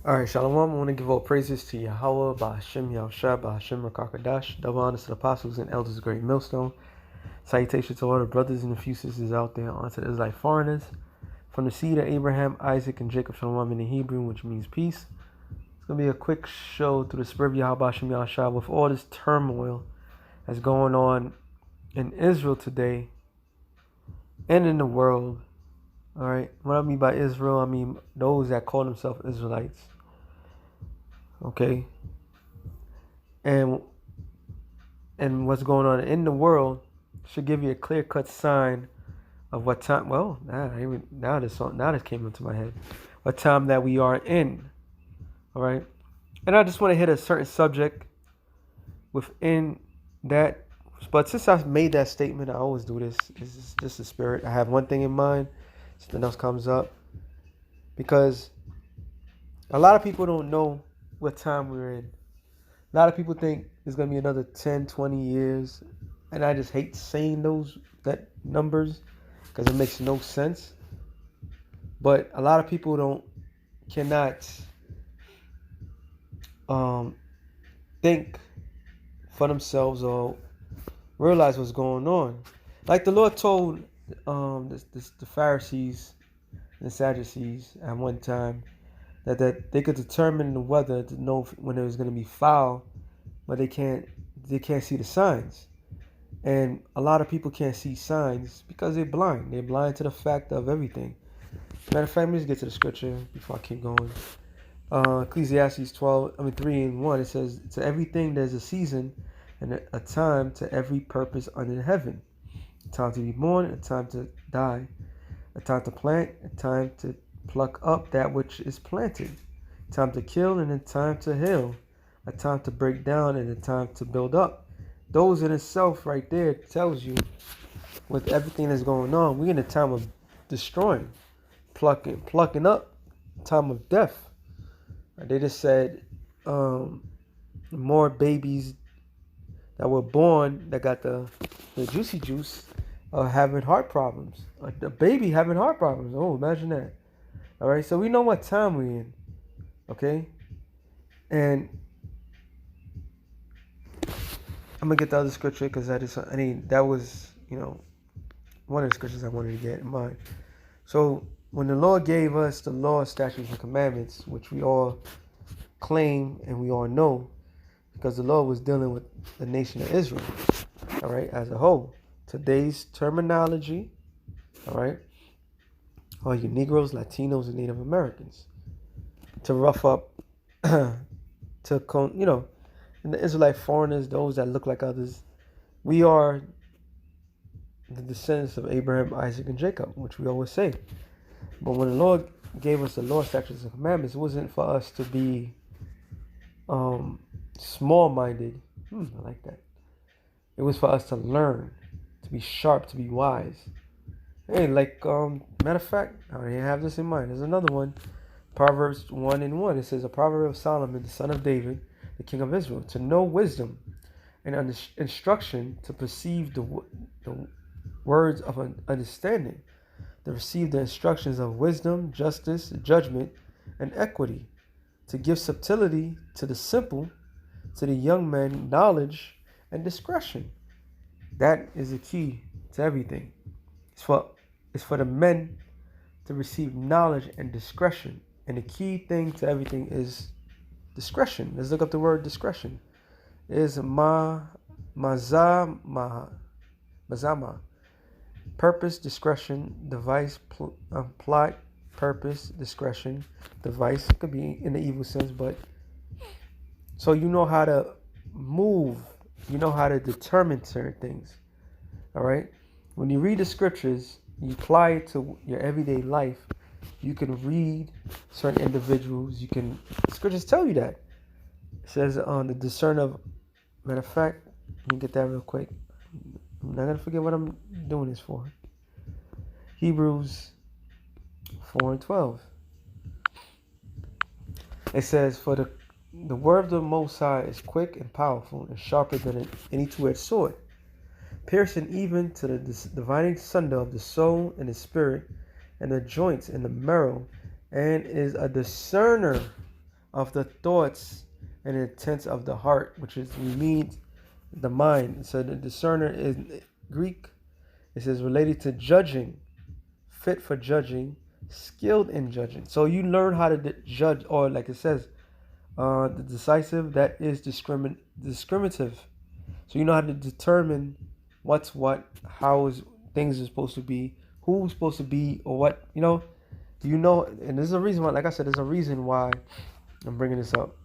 All right, Shalom. I want to give all praises to Yahweh, Ba'ashem, Yahushua, Ba'ashem, Rakakadash. Double honors to the apostles and elders of Great Millstone. Salutations to all the brothers and a few sisters out there, onto the Israelite foreigners. From the seed of Abraham, Isaac, and Jacob, Shalom in the Hebrew, which means peace. It's going to be a quick show through the spirit of Yahweh, Ba'ashem, Yahushua, with all this turmoil that's going on in Israel today and in the world. All right, what I mean by Israel, I mean those that call themselves Israelites. Okay, and what's going on in the world should give you a clear-cut sign of what time. Well, now this came into my head. What time that we are in. All right, and I just want to hit a certain subject within that. But since I've made that statement, I always do this. It's just the spirit. I have one thing in mind, something else comes up, because a lot of people don't know what time we're in. A lot of people think it's going to be another 10, 20 years. And I just hate saying that numbers because it makes no sense. But a lot of people cannot think for themselves or realize what's going on. Like the Lord told the Pharisees and the Sadducees at one time that they could determine the weather to know when it was going to be foul, but they can't see the signs. And a lot of people can't see signs because they're blind. They're blind to the fact of everything. Matter of fact, let me just get to the scripture before I keep going. Ecclesiastes 3:1, it says, to everything there's a season and a time to every purpose under heaven. A time to be born, a time to die, a time to plant, a time to pluck up that which is planted, a time to kill and a time to heal, a time to break down and a time to build up. Those in itself right there tells you, with everything that's going on, we're in a time of destroying, plucking up, time of death. They just said more babies that were born that got the juicy juice are having heart problems. Like the baby having heart problems. Oh, imagine that. All right, so we know what time we're in. Okay, and I'm gonna get the other scripture because that was one of the scriptures I wanted to get in mind. So when the Lord gave us the law, statutes, and commandments, which we all claim and we all know, because the Lord was dealing with the nation of Israel, all right, as a whole. Today's terminology, all right, are you Negroes, Latinos, and Native Americans. To rough up, and the Israelite foreigners, those that look like others, we are the descendants of Abraham, Isaac, and Jacob, which we always say. But when the Lord gave us the law, statutes, and commandments, it wasn't for us to be small-minded. I like that. It was for us to learn, to be sharp, to be wise. Hey, matter of fact, I already have this in mind. There's another one. Proverbs 1:1. It says, a proverb of Solomon, the son of David, the king of Israel, to know wisdom and instruction, to perceive the words of understanding, to receive the instructions of wisdom, justice, judgment, and equity, to give subtlety to the simple, to the young man knowledge and discretion. That is the key to everything. It's for the men to receive knowledge and discretion. And the key thing to everything is discretion. Let's look up the word discretion. It is mazama. Purpose, discretion, device, plot, purpose, discretion, device. It could be in the evil sense, but so you know how to move. You know how to determine certain things. All right? When you read the scriptures, you apply it to your everyday life. You can read certain individuals. The scriptures tell you that. It says on the discern of, matter of fact, let me get that real quick. I'm not going to forget what I'm doing this for. Hebrews 4:12. It says, for the word of the Most High is quick and powerful and sharper than any two-edged sword, piercing even to the dividing sunder of the soul and the spirit and the joints and the marrow, and is a discerner of the thoughts and intents of the heart, which is we mean the mind. So the discerner in Greek, it says related to judging, fit for judging, skilled in judging. So you learn how to judge, or like it says, the decisive, that is discriminative. So you know how to determine what's what, how is things are supposed to be, who's supposed to be, or what, and there's a reason why, like I said, there's a reason why I'm bringing this up.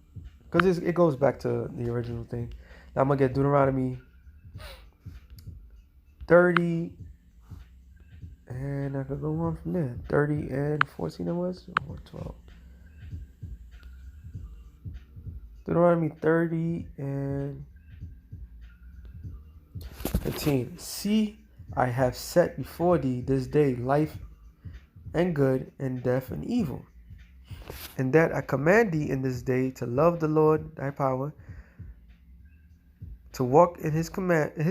Because it goes back to the original thing. Now I'm going to get Deuteronomy 30, and I could go on from there. 30 and 14 it was, or 12. Deuteronomy 30 and 15. See, I have set before thee this day life and good, and death and evil. And that I command thee in this day to love the Lord thy power, to walk in his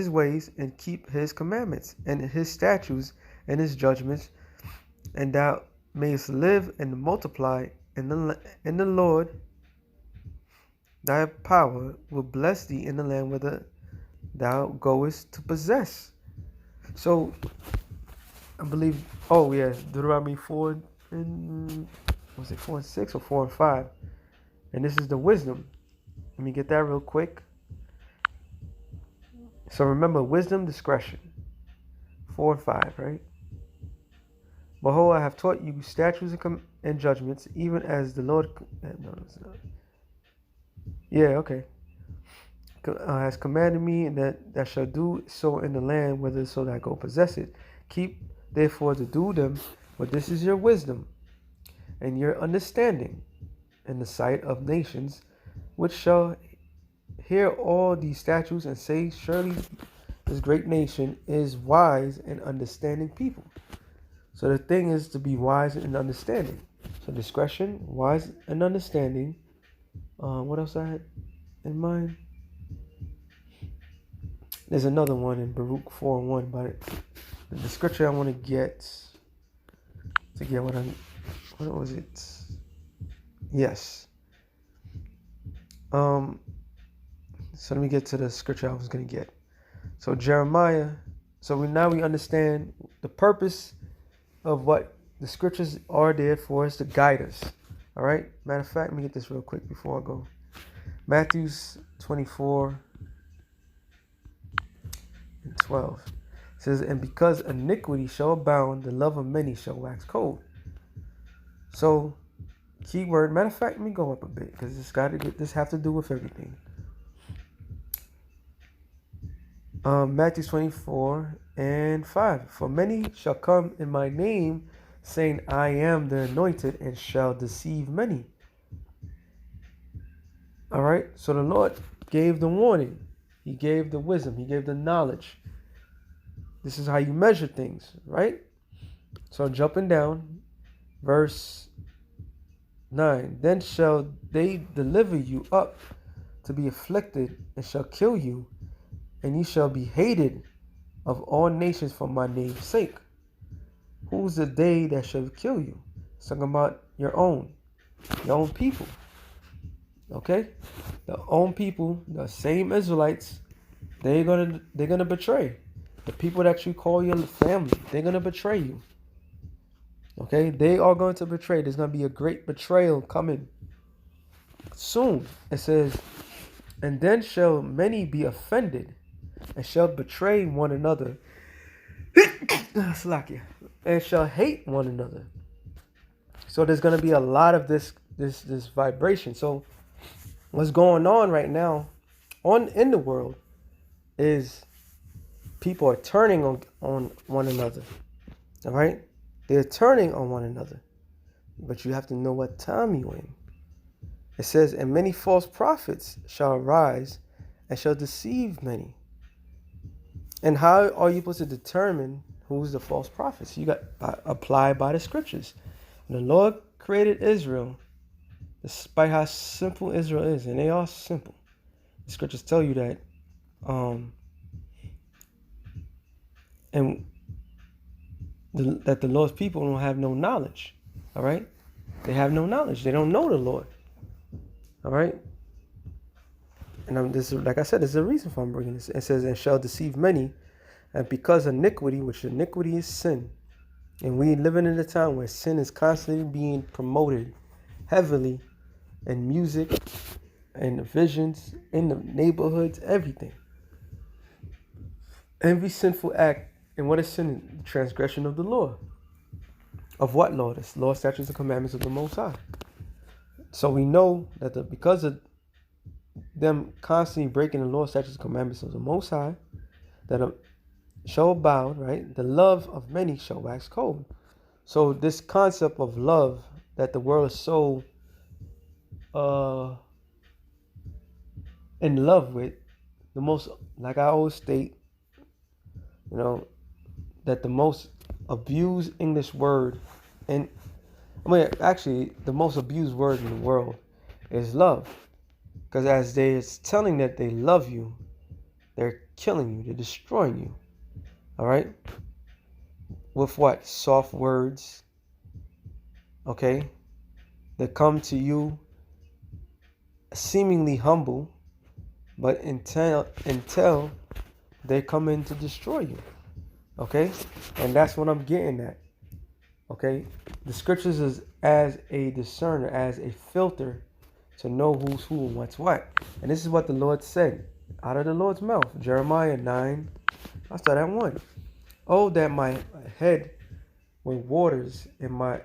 ways, and keep his commandments, and his statutes, and his judgments, and thou mayest live and multiply in the Lord thy power will bless thee in the land whither thou goest to possess. So I believe, Deuteronomy 4 and, was it 4 and 6 or 4 and 5? And this is the wisdom. Let me get that real quick. So remember, wisdom, discretion. 4 and 5, right? Behold, I have taught you statutes and judgments, even as the Lord... No, it's not. Yeah, okay. Has commanded me, and that thou shalt do so in the land whither so thou go possess it. Keep therefore to do them, for this is your wisdom and your understanding in the sight of nations, which shall hear all these statutes and say, surely this great nation is wise and understanding people. So the thing is to be wise and understanding. So discretion, wise and understanding. What else I had in mind? There's another one in Baruch 4 and 1, but the scripture I want to get what was it? Yes. So let me get to the scripture I was going to get. So Jeremiah, we understand the purpose of what the scriptures are there for us to guide us. All right. Matter of fact, let me get this real quick before I go. Matthew 24 and 12 says, and because iniquity shall abound, the love of many shall wax cold. So, key word. Matter of fact, let me go up a bit because this have to do with everything. Matthew 24 and 5. For many shall come in my name, saying, I am the anointed, and shall deceive many. All right. So the Lord gave the warning. He gave the wisdom. He gave the knowledge. This is how you measure things, right? So jumping down, verse 9. Then shall they deliver you up to be afflicted, and shall kill you, and ye shall be hated of all nations for my name's sake. Who's the they that shall kill you? It's talking about your own people. Okay? The own people, the same Israelites, they're gonna betray. The people that you call your family, they're gonna betray you. Okay? They are going to betray. There's gonna be a great betrayal coming soon. It says, and then shall many be offended, and shall betray one another, and shall hate one another. So there's going to be a lot of this vibration. So what's going on right now in the world is people are turning on one another. All right? They're turning on one another. But you have to know what time you're in. It says, and many false prophets shall arise and shall deceive many. And how are you supposed to determine who's the false prophets? You got apply by the scriptures. And the Lord created Israel, despite how simple Israel is, and they are simple. The scriptures tell you that, that the Lord's people don't have no knowledge. All right, they have no knowledge. They don't know the Lord. All right. And this, like I said, there's a reason for I'm bringing this. It says, and shall deceive many, and because iniquity, which iniquity is sin. And we living in a time where sin is constantly being promoted heavily in music and visions, in the neighborhoods, everything. Every sinful act, and what is sin? Transgression of the law. Of what law? The law, statutes, and commandments of the Most High. So we know that because of them constantly breaking the law, statutes, and commandments of the Most High, that shall abound, right? The love of many shall wax cold. So this concept of love that the world is so in love with, the most, like I always state, that the most abused English word, and actually the most abused word in the world is love. Because as they're telling that they love you, they're killing you, they're destroying you. All right? With what? Soft words. Okay? They come to you seemingly humble, but until they come in to destroy you. Okay? And that's what I'm getting at. Okay? The scriptures is as a discerner, as a filter to know who's who and what's what. And this is what the Lord said out of the Lord's mouth. Jeremiah 9, I'll start at 1. Oh, that my head were waters and my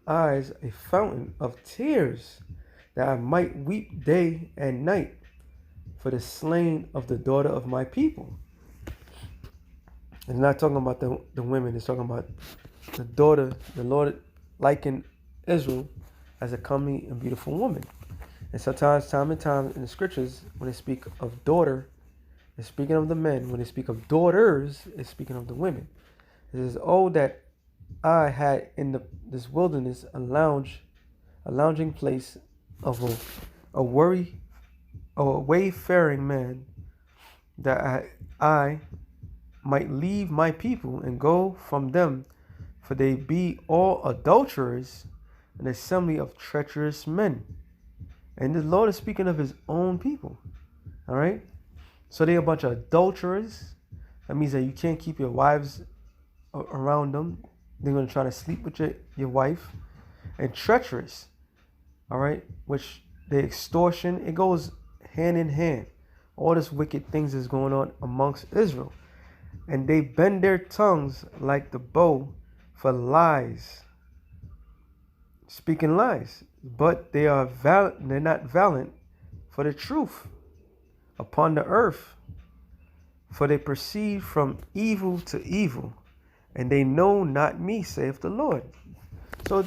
eyes a fountain of tears, that I might weep day and night for the slain of the daughter of my people. It's not talking about the women. It's talking about the daughter. The Lord likened Israel as a comely and beautiful woman. And sometimes, time and time in the scriptures, when they speak of daughter, it's speaking of the men. When they speak of daughters, it's speaking of the women. It says, oh, that I had in this wilderness a lounging place of a wayfaring man, that I might leave my people and go from them, for they be all adulterers, an assembly of treacherous men. And the Lord is speaking of his own people. All right? So they're a bunch of adulterers. That means that you can't keep your wives around them. They're going to try to sleep with your wife. And treacherous. All right? Which the extortion, it goes hand in hand. All this wicked things is going on amongst Israel. And they bend their tongues like the bow for lies. Speaking lies. But they're not valiant for the truth upon the earth. For they proceed from evil to evil, and they know not me, saith the Lord. So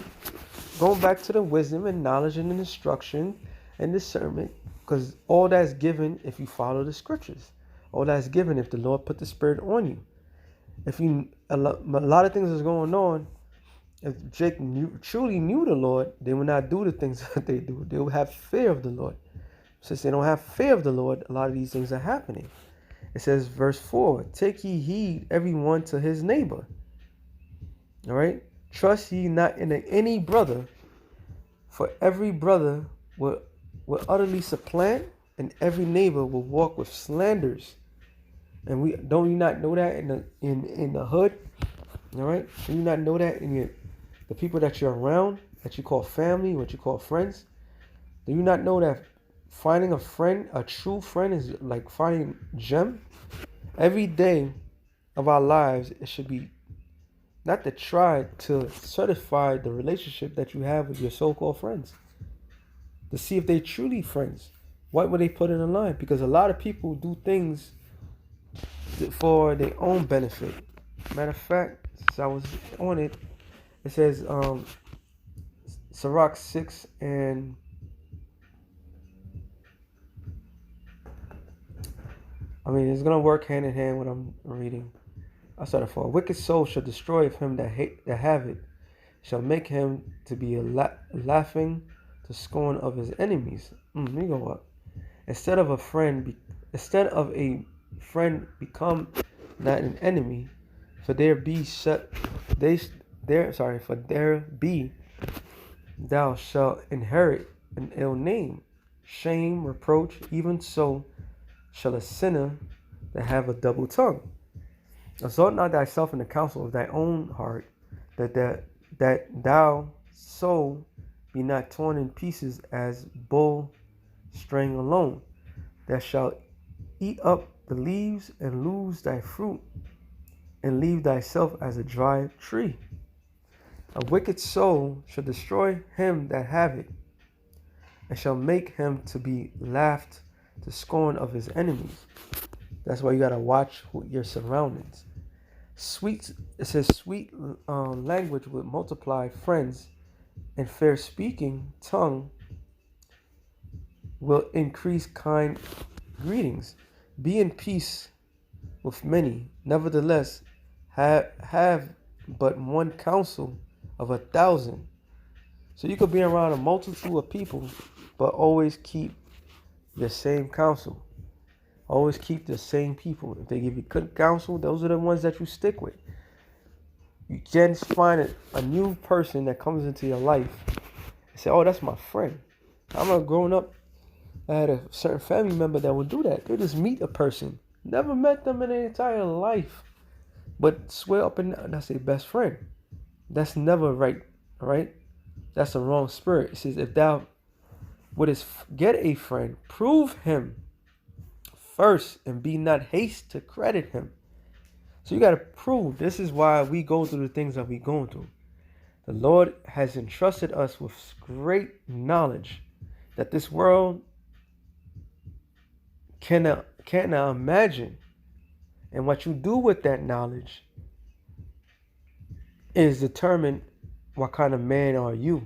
going back to the wisdom and knowledge and instruction and discernment, because all that's given if you follow the scriptures. All that's given if the Lord put the Spirit on you. If you a lot of things is going on, if Jake truly knew the Lord, they would not do the things that they do. They would have fear of the Lord. Since they don't have fear of the Lord, a lot of these things are happening. It says, verse 4, take ye heed every one to his neighbor. All right? Trust ye not in any brother, for every brother will utterly supplant, and every neighbor will walk with slanders. And we don't you not know that in the hood? All right? Do you not know that in the people that you're around, that you call family, what you call friends? Do you not know that finding a friend, a true friend, is like finding a gem? Every day of our lives, it should be not to try to certify the relationship that you have with your so-called friends. To see if they're truly friends. What would they put in a line? Because a lot of people do things for their own benefit. Matter of fact, since I was on it, it says Sirach 6 and it's gonna work hand in hand what I'm reading. I started for a wicked soul shall destroy of him that have it, shall make him to be a laughing to scorn of his enemies. Let me go up. Instead of a friend become not an enemy, for there be thou shalt inherit an ill name, shame, reproach, even so shall a sinner that have a double tongue. Exalt not thyself in the counsel of thy own heart, that thou soul be not torn in pieces as bull string alone. Thou shalt eat up the leaves and lose thy fruit, and leave thyself as a dry tree. A wicked soul shall destroy him that have it, and shall make him to be laughed to scorn of his enemies. That's why you gotta watch your surroundings. It says, sweet language would multiply friends, and fair speaking tongue will increase kind greetings. Be in peace with many. Nevertheless, have but one counsel of 1,000. So you could be around a multitude of people, but always keep the same counsel. Always keep the same people. If they give you good counsel, those are the ones that you stick with. You can't find a new person that comes into your life and say, oh, that's my friend. I'm not growing up. I had a certain family member that would do that. They just meet a person. Never met them in their entire life. But swear up and down, that's their best friend. That's never right. All right? That's the wrong spirit. It says, if thou wouldest get a friend, prove him first, and be not haste to credit him. So you got to prove. This is why we go through the things that we're going through. The Lord has entrusted us with great knowledge that this world cannot imagine. And what you do with that knowledge is determine what kind of man are you.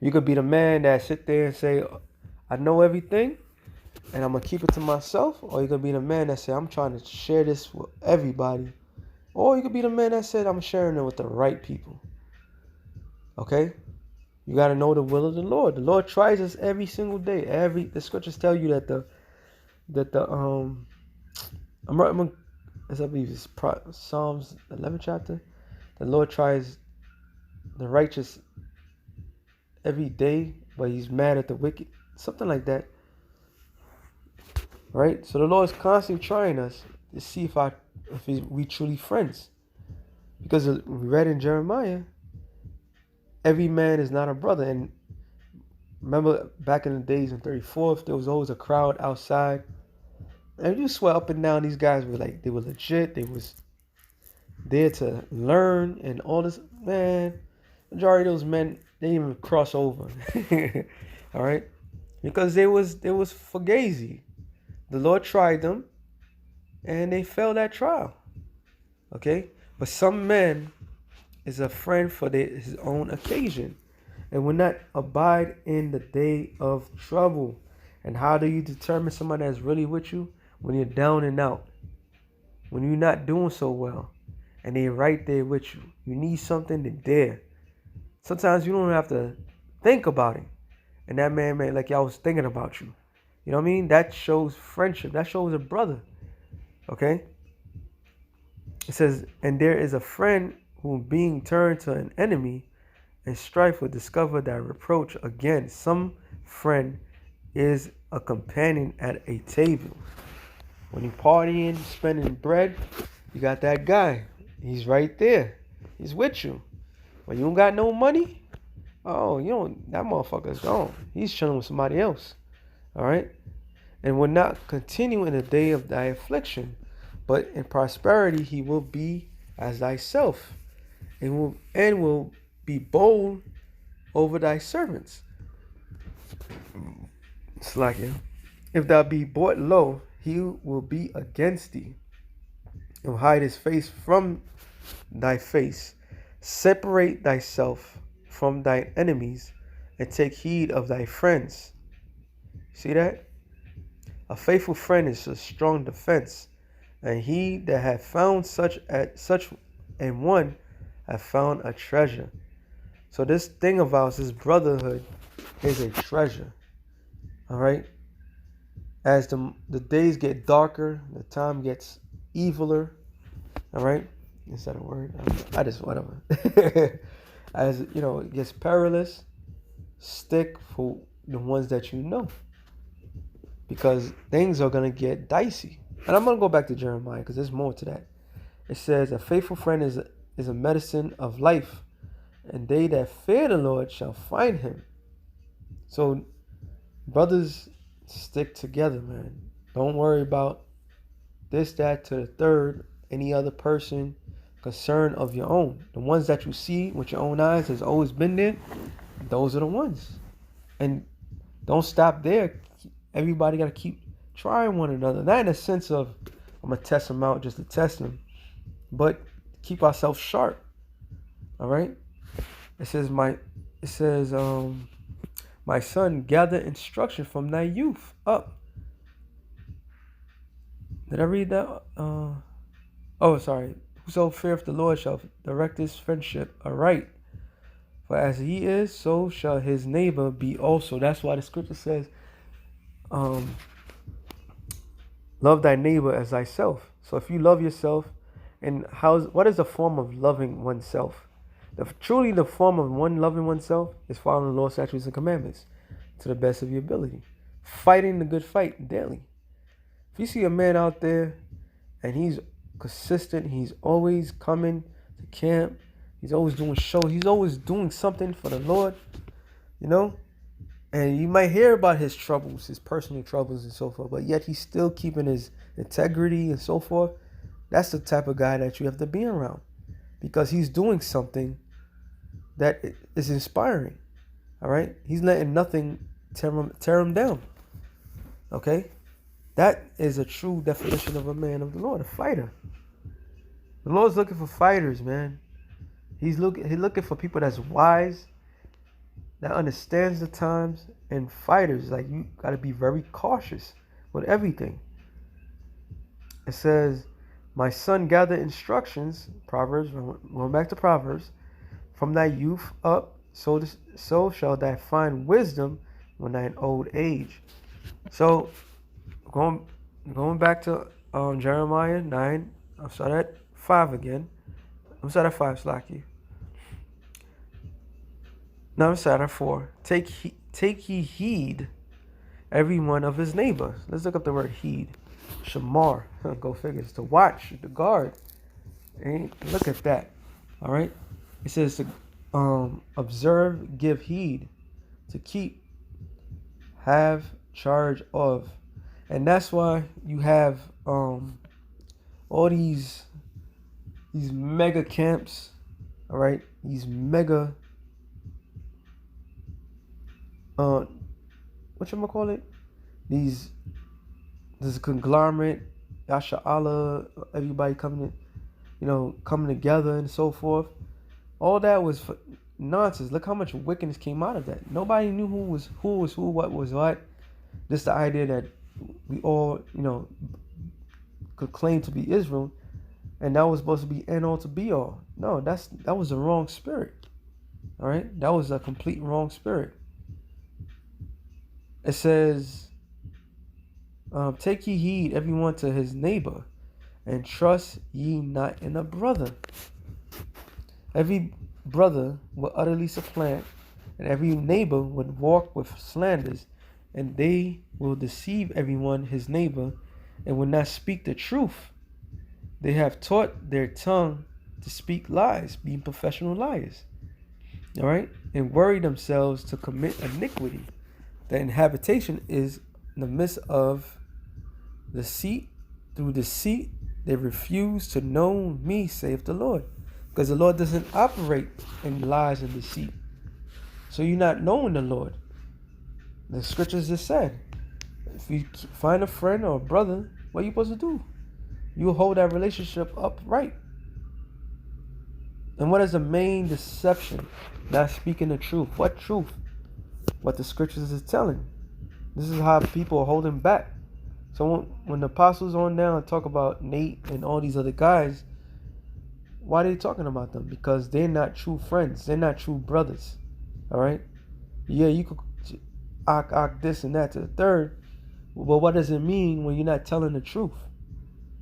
You could be the man that sit there and say, I know everything and I'm going to keep it to myself. Or you could be the man that say, I'm trying to share this with everybody. Or you could be the man that said, I'm sharing it with the right people. Okay? You got to know the will of the Lord. The Lord tries us every single day. The scriptures tell you that I believe it's Psalms 11 chapter. The Lord tries the righteous every day, but he's mad at the wicked. Something like that. Right? So the Lord is constantly trying us to see if we truly friends. Because we read in Jeremiah, every man is not a brother. And remember back in the days in 34th, there was always a crowd outside. And you swear up and down, these guys were like, they were legit. They was there to learn and all this. Man, majority of those men, they didn't even cross over. All right? Because they was fugazi. The Lord tried them and they failed that trial. Okay? But some men is a friend for his own occasion and will not abide in the day of trouble. And how do you determine somebody that's really with you? When you're down and out. When you're not doing so well. And they're right there with you. You need something, they're there. Sometimes you don't have to think about it. And that man may like, y'all was thinking about you. You know what I mean? That shows friendship. That shows a brother. Okay? It says, and there is a friend who being turned to an enemy and strife will discover that reproach again. Some friend is a companion at a table. When you partying, spending bread, you got that guy. He's right there. He's with you. When you don't got no money, that motherfucker's gone. He's chilling with somebody else. All right? And will not continue in the day of thy affliction, but in prosperity he will be as thyself, and will be bold over thy servants. It's like, if thou be brought low, he will be against thee, and will hide his face from thy face. Separate thyself from thine enemies, and take heed of thy friends. See that? A faithful friend is a strong defense, and he that hath found such an one hath found a treasure. So this thing of ours, this brotherhood, is a treasure. All right? As the days get darker, the time gets eviler. All right? Is that a word? I just, whatever. As, it gets perilous, stick for the ones that you know. because things are going to get dicey. And I'm going to go back to Jeremiah because there's more to that. It says, a faithful friend is a medicine of life, and they that fear the Lord shall find him. So, brothers, stick together, man. Don't worry about this, that, to the third, any other person, concern of your own. The ones that you see with your own eyes has always been there. Those are the ones. And don't stop there. Everybody got to keep trying one another. Not in a sense of, I'm going to test them out just to test them, but keep ourselves sharp. All right? It says, my son, gather instruction from thy youth up. Did I read that? Sorry. Whoso feareth the Lord shall direct his friendship aright. For as he is, so shall his neighbor be also. That's why the scripture says, love thy neighbor as thyself. So if you love yourself, and what is the form of loving oneself? Truly the form of one loving oneself is following the Lord's statutes and commandments to the best of your ability. Fighting the good fight daily. If you see a man out there and he's consistent, he's always coming to camp, he's always doing shows, he's always doing something for the Lord, and you might hear about his troubles, his personal troubles and so forth, but yet he's still keeping his integrity and so forth. That's the type of guy that you have to be around, because he's doing something that is inspiring. All right, he's letting nothing tear him down. Okay, that is a true definition of a man of the Lord, a fighter. The Lord's looking for fighters, man. He's looking for people that's wise, that understands the times, and fighters. Like, you got to be very cautious with everything. It says, my son, gather instructions, Proverbs, going back to Proverbs, from thy youth up, so shall thou find wisdom when thine old age. So, going back to Jeremiah 9, I'll start at 5 again. I'm start at 5, Slacky. Now I'm start at 4. Take ye heed, every one of his neighbors. Let's look up the word heed. Shamar, go figure. It's to watch, to guard. And look at that. All right. It says to observe, give heed, to keep, have charge of. And that's why you have all these mega camps, all right? These mega whatchamacallit? This conglomerate, Yasha Allah, everybody coming together and so forth. All that was nonsense. Look how much wickedness came out of that. Nobody knew who was who, what was what. Just the idea that we all, could claim to be Israel, and that was supposed to be end all to be all. No, that was the wrong spirit. All right, that was a complete wrong spirit. It says, take ye heed, everyone to his neighbor, and trust ye not in a brother. Every brother will utterly supplant, and every neighbor would walk with slanders, and they will deceive everyone his neighbor, and will not speak the truth. They have taught their tongue to speak lies, being professional liars. All right? And worry themselves to commit iniquity. The inhabitation is in the midst of deceit. Through deceit, they refuse to know me, saith the Lord. Because the Lord doesn't operate in lies and deceit. So you're not knowing the Lord. The scriptures just said, if you find a friend or a brother, what are you supposed to do? You hold that relationship upright. And what is the main deception? Not speaking the truth. What truth? What the scriptures is telling. This is how people are holding back. So when the apostles on down talk about Nate and all these other guys, why are they talking about them? Because they're not true friends. They're not true brothers. All right? Yeah, you could act this and that to the third. But what does it mean when you're not telling the truth?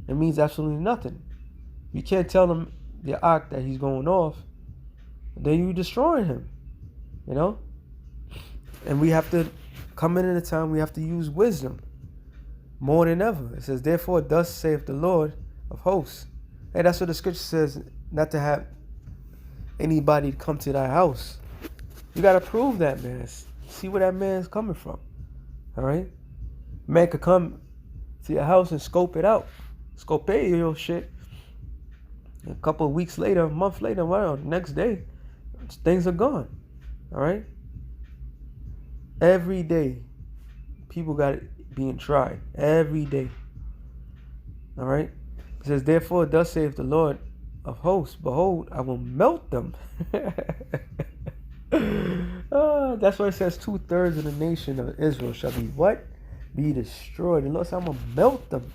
It means absolutely nothing. You can't tell him the act that he's going off, then you're destroying him. And we have to come in at a time we have to use wisdom. more than ever. It says, therefore, thus saith the Lord of hosts. Hey, that's what the scripture says, not to have anybody come to thy house. You got to prove that, man. See where that man's coming from. All right? Man could come to your house and scope it out. Scope your shit. A couple of weeks later, a month later, well, next day, things are gone. All right? Every day, people got it being tried. Every day. All right? It says, therefore, thus saith the Lord of hosts, behold, I will melt them. That's why it says 2/3 of the nation of Israel shall be what? Be destroyed. The Lord said, I'm going to melt them.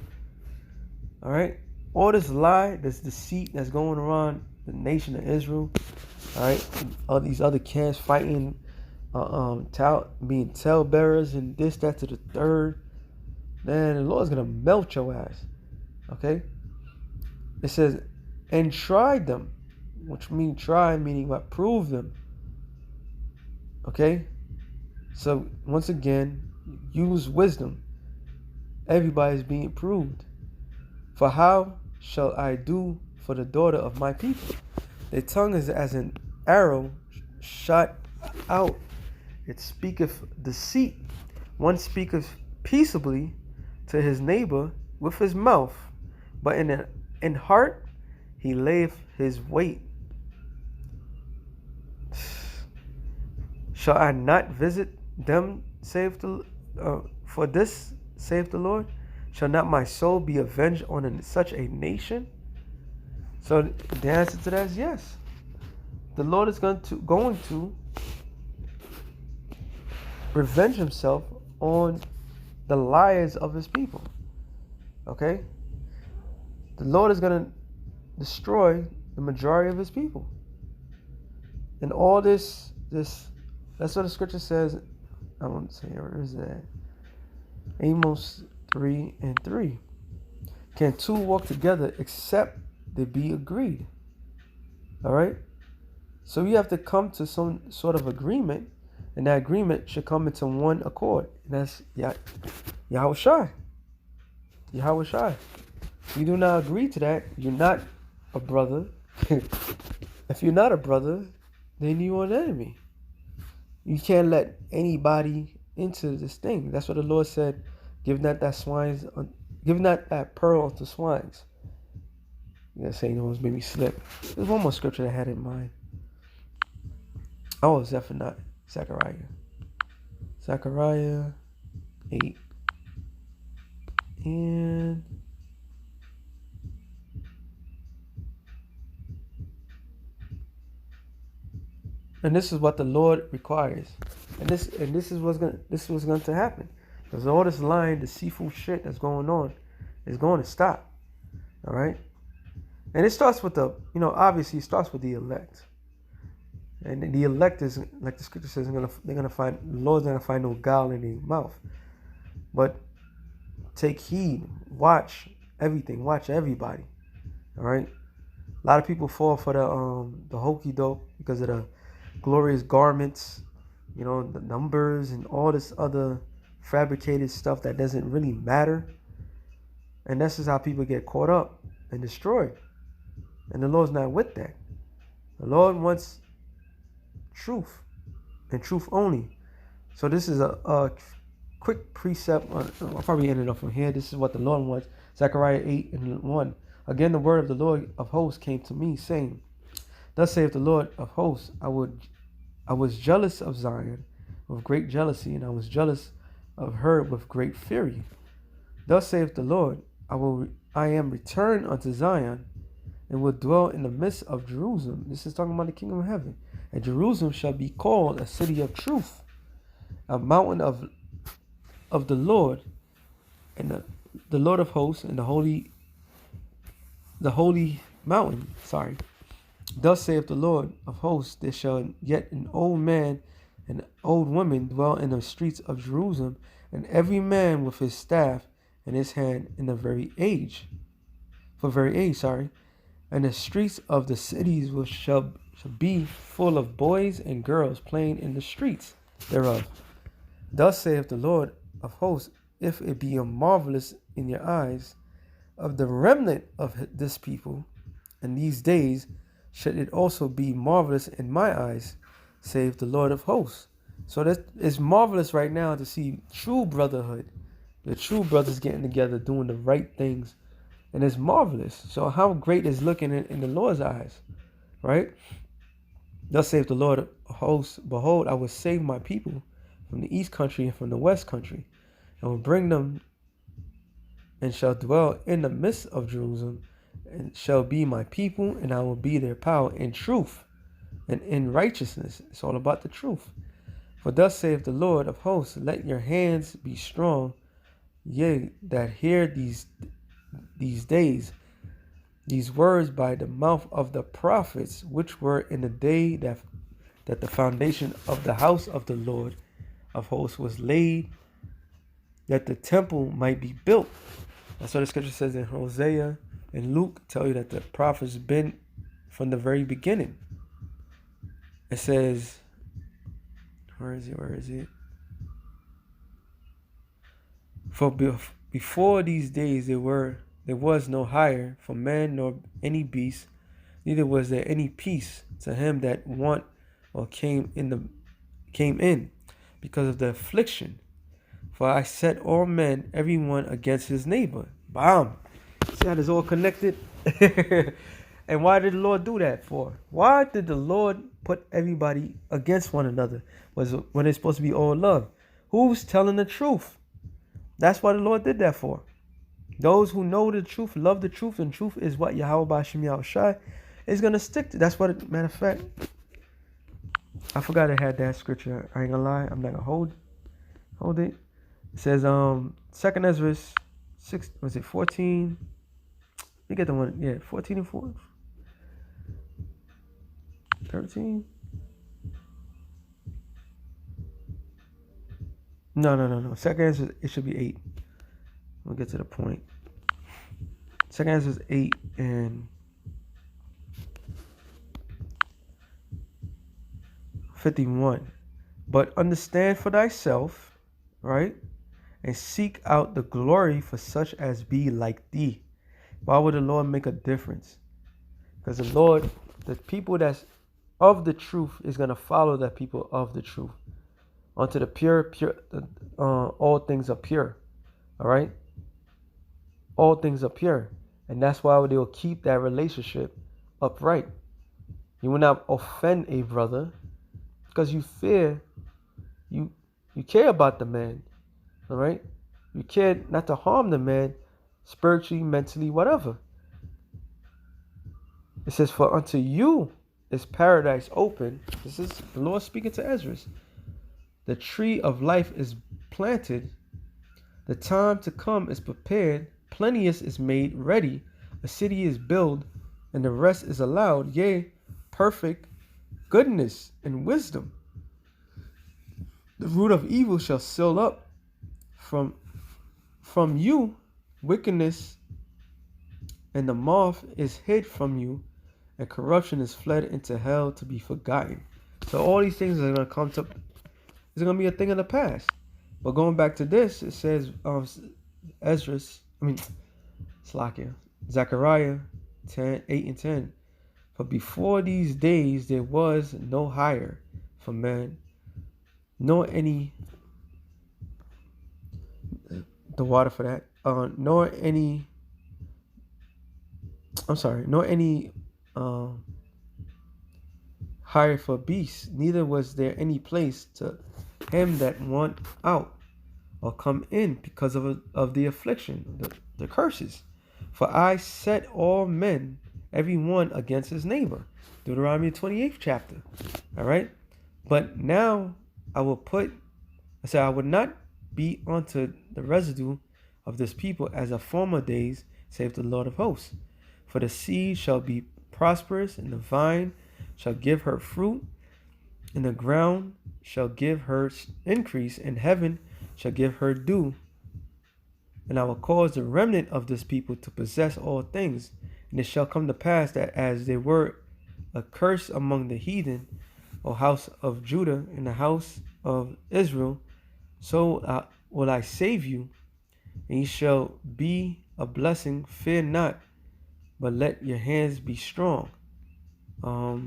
All right? All this lie, this deceit that's going around the nation of Israel, all right? All these other camps fighting, being talebearers and this, that, to the third. Man, the Lord's going to melt your ass. Okay? It says, and tried them, which means try, meaning what? Prove them. Okay? So, once again, use wisdom. Everybody's being proved. For how shall I do for the daughter of my people? Their tongue is as an arrow shot out. It speaketh deceit. One speaketh peaceably to his neighbor with his mouth, but in heart he layeth his weight. Shall I not visit them, for this, saith the Lord? Shall not my soul be avenged on such a nation? So the answer to that is yes. The Lord is going to revenge himself on the liars of his people. Okay? The Lord is going to destroy the majority of his people. And all this, that's what the scripture says. I won't say, where is that? Amos 3:3. Can two walk together except they be agreed? All right? So you have to come to some sort of agreement, and that agreement should come into one accord. And that's Yahweh Shai. Yahweh Shai. You do not agree to that, you're not a brother. If you're not a brother, then you're an enemy. You can't let anybody into this thing. That's what the Lord said. Give not that pearl unto swines. You gotta say, you almost made me slip. There's one more scripture I had in mind. Oh, Zephaniah, Zechariah 8. And this is what the Lord requires. And this is what's going to happen. Because all this lying, deceitful shit that's going on is going to stop. All right? And it starts with obviously it starts with the elect. And the elect is, like the scripture says, the Lord's going to find no guile in their mouth. But take heed, watch everything, watch everybody. All right? A lot of people fall for the hokey doke because of the glorious garments, the numbers and all this other fabricated stuff that doesn't really matter. And this is how people get caught up and destroyed. And the Lord's not with that. The Lord wants truth and truth only. So this is a quick precept. I'll probably end it off from here. This is what the Lord wants. Zechariah 8:1. Again, the word of the Lord of hosts came to me, saying, thus saith the Lord of hosts, I was jealous of Zion with great jealousy, and I was jealous of her with great fury. Thus saith the Lord, I am returned unto Zion, and will dwell in the midst of Jerusalem. This is talking about the kingdom of heaven. And Jerusalem shall be called a city of truth, a mountain of the Lord, and the Lord of hosts, and the holy mountain. Thus saith the Lord of hosts, there shall yet an old man and an old woman dwell in the streets of Jerusalem, and every man with his staff in his hand in the very age. And the streets of the cities shall be full of boys and girls playing in the streets thereof. Thus saith the Lord of hosts, if it be marvelous in your eyes, of the remnant of this people in these days, should it also be marvelous in my eyes, save the Lord of hosts. So that it's marvelous right now to see true brotherhood, the true brothers getting together, doing the right things, and it's marvelous. So how great is looking in the Lord's eyes, right? Thus saith the Lord of hosts, behold, I will save my people from the east country and from the west country, and will bring them and shall dwell in the midst of Jerusalem, and shall be my people, and I will be their power in truth and in righteousness. It's all about the truth. For thus saith the Lord of hosts, let your hands be strong, yea, that hear these days, these words by the mouth of the prophets, which were in the day that the foundation of the house of the Lord of hosts was laid, that the temple might be built. That's what the scripture says in Hosea and Luke, tell you that the prophets been from the very beginning. It says, where is it? For before these days there was no hire for man nor any beast, neither was there any peace to him that want or came in, because of the affliction. For I set all men, every one against his neighbor. Bam! See how this all connected? And why did the Lord do that for? Why did the Lord put everybody against one another? Was when it's supposed to be all love? Who's telling the truth? That's why the Lord did that for. Those who know the truth, love the truth, and truth is what Yahweh B'Shem Yahushai is going to stick to. That's what, matter of fact, I forgot I had that scripture. I ain't gonna lie. I'm not gonna hold it. It says, 2nd Ezra 6, was it 14? You get the one, yeah, 14 and 4. 13? No. 2nd Ezra, it should be 8. We'll get to the point. 2nd Ezra is 8 and 51. But understand for thyself, right? And seek out the glory for such as be like thee. Why would the Lord make a difference? Because the Lord, the people that's of the truth is going to follow the people of the truth. Unto the pure, all things are pure. All right? All things are pure. And that's why they will keep that relationship upright. You will not offend a brother because you fear, you care about the man. All right? You care not to harm the man spiritually, mentally, whatever. It says, for unto you is paradise open. This is the Lord speaking to Ezra. The tree of life is planted. The time to come is prepared. Plenteous is made ready. A city is built, and the rest is allowed. Yea, perfect goodness and wisdom. The root of evil shall seal up from you wickedness, and the moth is hid from you, and corruption is fled into hell to be forgotten. So all these things are going to come to, it's going to be a thing of the past. But going back to this, it says, Zechariah 8 and 10. For before these days there was no hire for man, nor any, nor any hire for beasts, neither was there any place to him that went out or come in because of the affliction, the curses. For I set all men, every one against his neighbor. Deuteronomy 28th chapter. All right. But now I would not be unto the residue of this people as of former days, saith the Lord of hosts. For the seed shall be prosperous, and the vine shall give her fruit, and the ground shall give her increase, and heaven shall give her dew. And I will cause the remnant of this people to possess all things. And it shall come to pass that as they were a curse among the heathen, O house of Judah and the house of Israel, so will I save you and ye shall be a blessing. Fear not, but let your hands be strong. What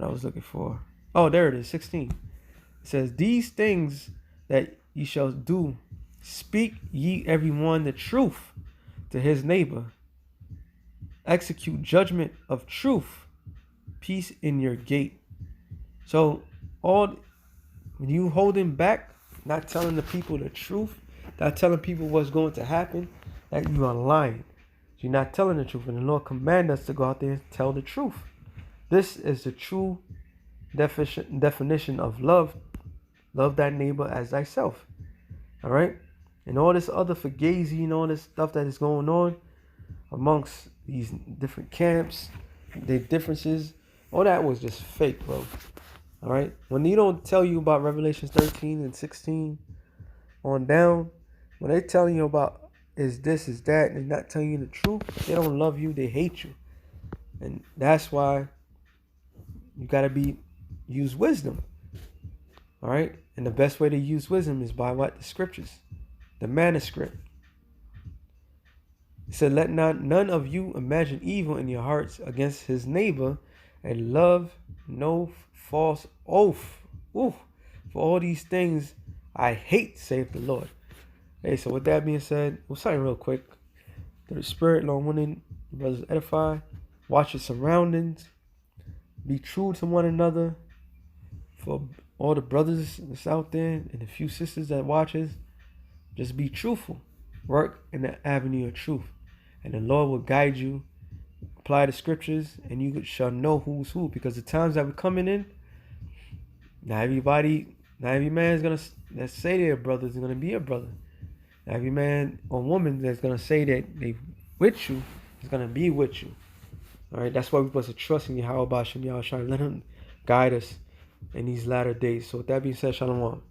I was looking for. Oh, there it is, 16. It says, these things that ye shall do, speak ye every one the truth to his neighbor. Execute judgment of truth. Peace in your gate. So all when you holding back, not telling the people the truth, not telling people what's going to happen, that you are lying. You're not telling the truth. And the Lord command us to go out there and tell the truth. This is the true definition of love. Love thy neighbor as thyself. All right? And all this other fugazi and all this stuff that is going on amongst these different camps, the differences, all that was just fake, bro. All right? When they don't tell you about Revelations 13 and 16 on down, when they telling you about is this, is that, and not telling you the truth, they don't love you, they hate you. And that's why you got to use wisdom. All right? And the best way to use wisdom is by what? The scriptures. The manuscript. It said, let not none of you imagine evil in your hearts against his neighbor, and love no false oath. Ooh, for all these things I hate, saith the Lord. Hey, so with that being said, we'll say real quick. The spirit, long winning, brothers edify. Watch your surroundings. Be true to one another. For all the brothers that's out there and the few sisters that watches, just be truthful. Work in the avenue of truth. And the Lord will guide you. Apply the scriptures, and you shall know who's who. Because the times that we're coming in, not every man is gonna that say they're brothers is gonna be a brother. Not every man or woman that's gonna say that they with you is gonna be with you. All right, that's why we're supposed to trust in Yahweh Bashem Yahweh. Let him guide us in these latter days. So with that being said, Shalom.